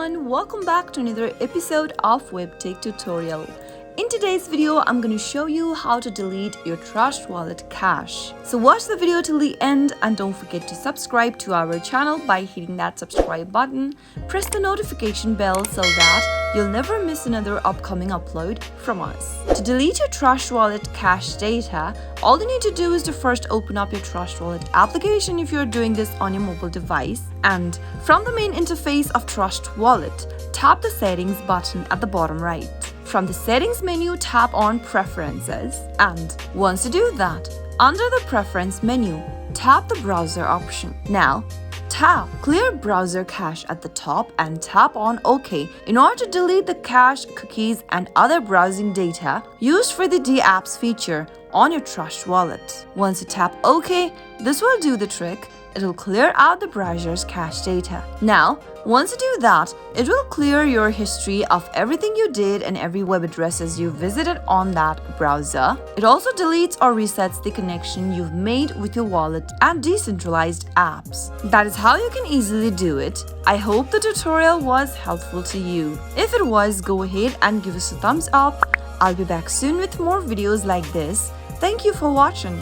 everyone, welcome back to another episode of Webtech Tutorial. In today's video, I'm going to show you how to delete your TrustWallet cache. So watch the video till the end and don't forget to subscribe to our channel by hitting that subscribe button. Press the notification bell so that you'll never miss another upcoming upload from us. To delete your TrustWallet cache data, all you need to do is to first open up your TrustWallet application if you're doing this on your mobile device. And from the main interface of TrustWallet, tap the settings button at the bottom right. From the settings menu, tap on preferences. And once you do that, under the preference menu, tap the browser option. Now, tap clear browser cache at the top and tap on OK in order to delete the cache, cookies, and other browsing data used for the DApps feature on your TrustWallet. Once you tap OK, this will do the trick. It will clear out the browser's cache data. Now, once you do that, it will clear your history of everything you did and every web addresses you visited on that browser. It also deletes or resets the connection you've made with your wallet and decentralized apps. That is how you can easily do it. I hope the tutorial was helpful to you. If it was, go ahead and give us a thumbs up. I'll be back soon with more videos like this. Thank you for watching.